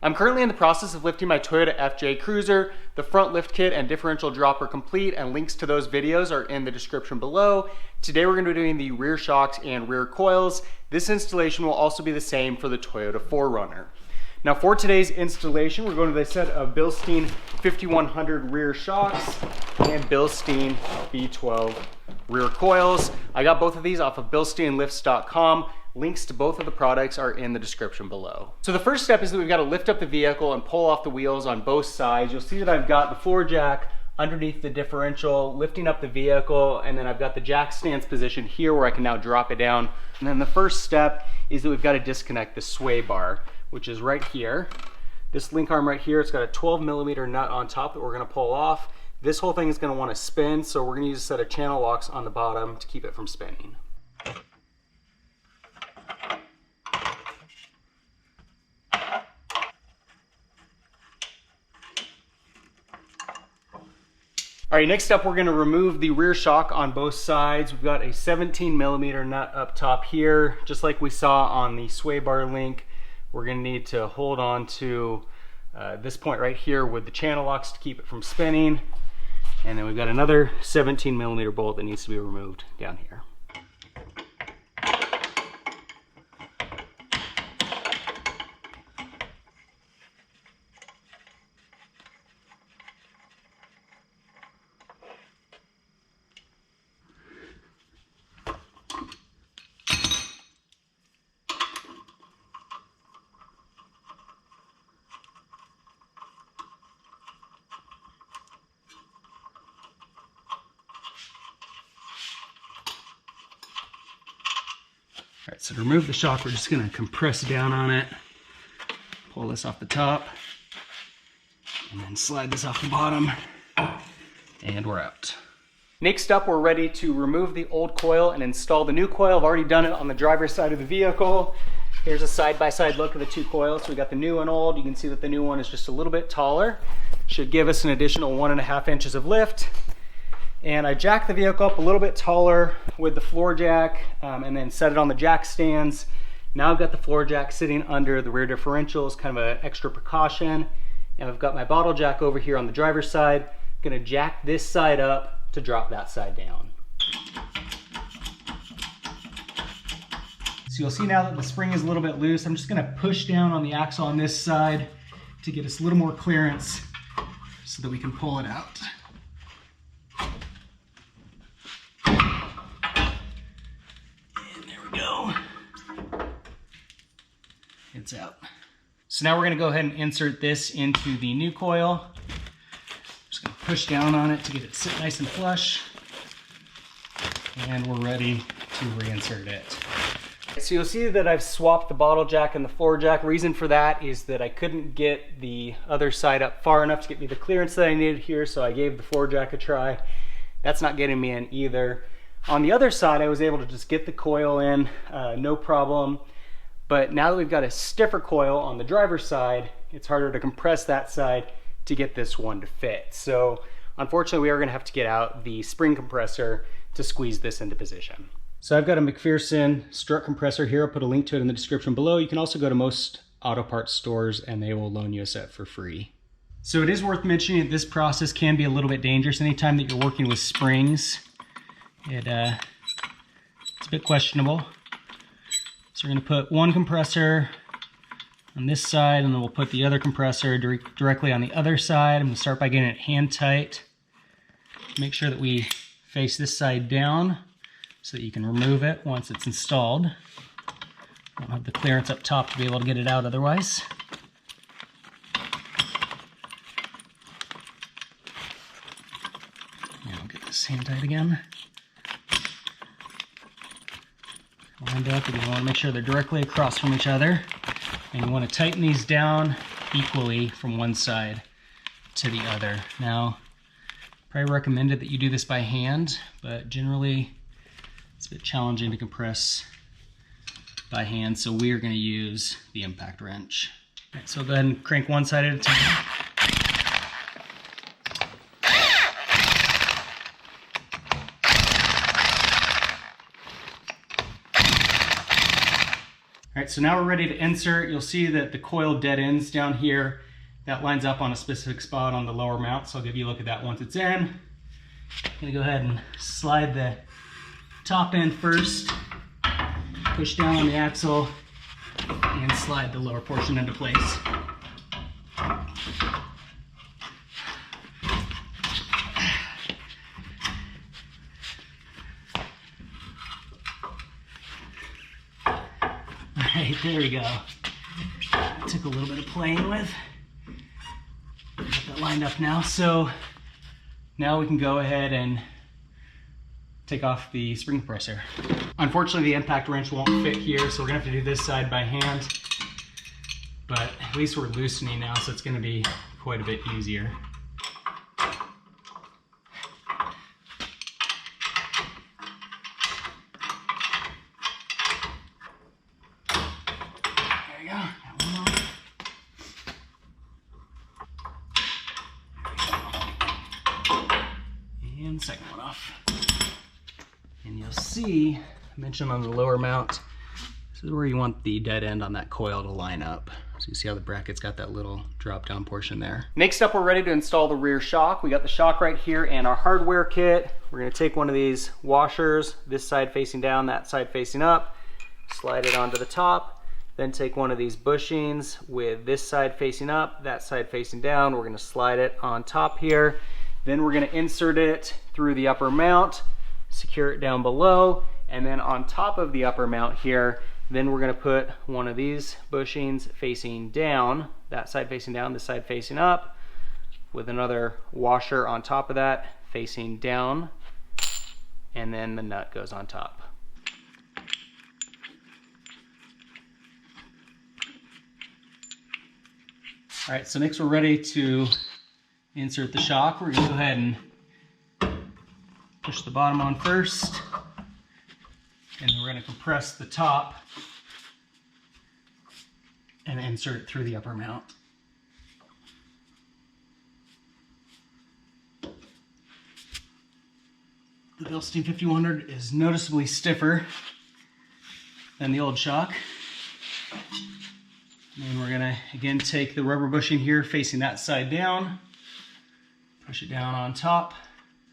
I'm currently in the process of lifting my Toyota FJ Cruiser. The front lift kit and differential drop are complete, and links to those videos are in the description below. Today we're going to be doing the rear shocks and rear coils. This installation will also be the same for the Toyota 4Runner. Now for today's installation, we're going to the set of Bilstein 5100 rear shocks and Bilstein b12 rear coils. I got both of these off of BilsteinLifts.com. Links to both of the products are in the description below. So the first step is that we've got to lift up the vehicle and pull off the wheels on both sides. You'll see that I've got the floor jack underneath the differential, lifting up the vehicle, and then I've got the jack stance position here where I can now drop it down. And then the first step is that we've got to disconnect the sway bar, which is right here. This link arm right here, it's got a 12mm nut on top that we're going to pull off. This whole thing is going to want to spin, so we're going to use a set of channel locks on the bottom to keep it from spinning. All right, next up we're going to remove the rear shock on both sides. We've got a 17mm nut up top here, just like we saw on the sway bar link. We're going to need to hold on to this point right here with the channel locks to keep it from spinning. And then we've got another 17mm bolt that needs to be removed down here. All right, so to remove the shock, we're just going to compress down on it, pull this off the top, and then slide this off the bottom, and we're out. Next up, we're ready to remove the old coil and install the new coil. I've already done it on the driver's side of the vehicle. Here's a side-by-side look of the two coils. So we got the new and old. You can see that the new one is just a little bit taller. Should give us an additional 1.5 inches of lift. And I jacked the vehicle up a little bit taller with the floor jack and then set it on the jack stands. Now I've got the floor jack sitting under the rear differentials, kind of an extra precaution. And I've got my bottle jack over here on the driver's side. I'm gonna jack this side up to drop that side down. So you'll see now that the spring is a little bit loose. I'm just gonna push down on the axle on this side to get us a little more clearance so that we can pull it out. It's out. So now we're going to go ahead and insert this into the new coil. Just going to push down on it to get it sit nice and flush. And we're ready to reinsert it. So you'll see that I've swapped the bottle jack and the floor jack. Reason for that is that I couldn't get the other side up far enough to get me the clearance that I needed here, so I gave the floor jack a try. That's not getting me in either. On the other side, I was able to just get the coil in, no problem. But now that we've got a stiffer coil on the driver's side, it's harder to compress that side to get this one to fit. So unfortunately, we are gonna have to get out the spring compressor to squeeze this into position. So I've got a Mcpherson strut compressor here. I'll put a link to it in the description below. You can also go to most auto parts stores and they will loan you a set for free. So it is worth mentioning that this process can be a little bit dangerous. Anytime that you're working with springs, it's a bit questionable. So we're going to put one compressor on this side, and then we'll put the other compressor directly on the other side. I'm going to start by getting it hand tight. Make sure that we face this side down so that you can remove it once it's installed. Don't have the clearance up top to be able to get it out otherwise. And I'll get this hand tight again. Lined up, and you want to make sure they're directly across from each other, and you want to tighten these down equally from one side to the other. Now, probably recommended that you do this by hand, but generally it's a bit challenging to compress by hand, so we are going to use the impact wrench. All right, so go ahead and crank one side at a time. All right, right, so now we're ready to insert. You'll see that the coil dead ends down here. That lines up on a specific spot on the lower mount, so I'll give you a look at that once it's in. I'm gonna go ahead and slide the top end first, push down on the axle, and slide the lower portion into place. Alright, there we go. Took a little bit of playing with. Got that lined up now. So now we can go ahead and take off the spring compressor. Unfortunately, the impact wrench won't fit here, so we're gonna have to do this side by hand. But at least we're loosening now, so it's gonna be quite a bit easier. And second one off. And you'll see, I mentioned on the lower mount, this is where you want the dead end on that coil to line up. So you see how the bracket's got that little drop down portion there. Next up, we're ready to install the rear shock. We got the shock right here and our hardware kit. We're gonna take one of these washers, this side facing down, that side facing up, slide it onto the top, then take one of these bushings with this side facing up, that side facing down. We're gonna slide it on top here. Then we're gonna insert it through the upper mount, secure it down below, and then on top of the upper mount here, then we're gonna put one of these bushings facing down, that side facing down, this side facing up, with another washer on top of that, facing down, and then the nut goes on top. All right, so next we're ready to insert the shock. We're gonna go ahead and push the bottom on first, and then we're gonna compress the top and insert it through the upper mount. The Bilstein 5100 is noticeably stiffer than the old shock. And we're gonna, again, take the rubber bushing here facing that side down, push it down on top.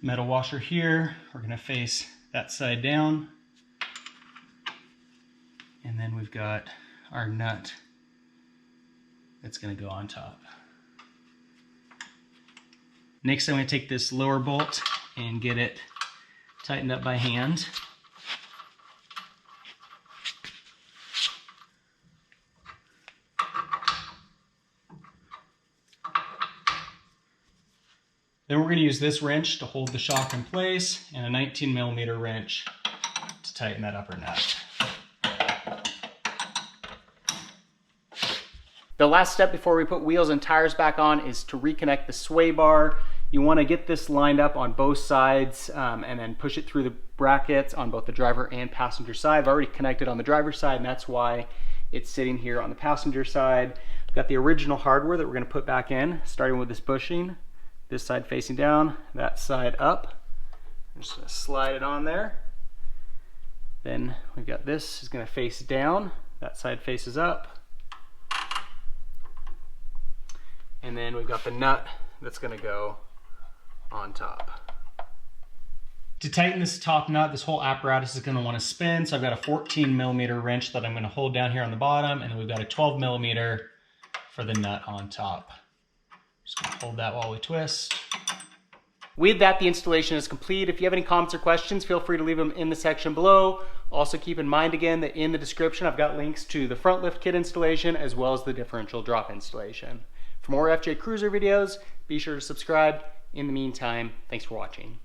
Metal washer here, we're gonna face that side down. And then we've got our nut that's gonna go on top. Next, I'm gonna take this lower bolt and get it tightened up by hand. Then we're going to use this wrench to hold the shock in place and a 19mm wrench to tighten that upper nut. The last step before we put wheels and tires back on is to reconnect the sway bar. You want to get this lined up on both sides and then push it through the brackets on both the driver and passenger side. I've already connected on the driver's side, and that's why it's sitting here on the passenger side. I've got the original hardware that we're going to put back in, starting with this bushing. This side facing down, that side up. I'm just gonna slide it on there. Then we've got this is gonna face down, that side faces up. And then we've got the nut that's gonna go on top. To tighten this top nut, this whole apparatus is gonna wanna spin, so I've got a 14mm wrench that I'm gonna hold down here on the bottom, and then we've got a 12mm for the nut on top. Just gonna hold that while we twist. With that, the installation is complete. If you have any comments or questions, feel free to leave them in the section below. Also keep in mind again that in the description, I've got links to the front lift kit installation as well as the differential drop installation. For more FJ Cruiser videos, be sure to subscribe. In the meantime, thanks for watching.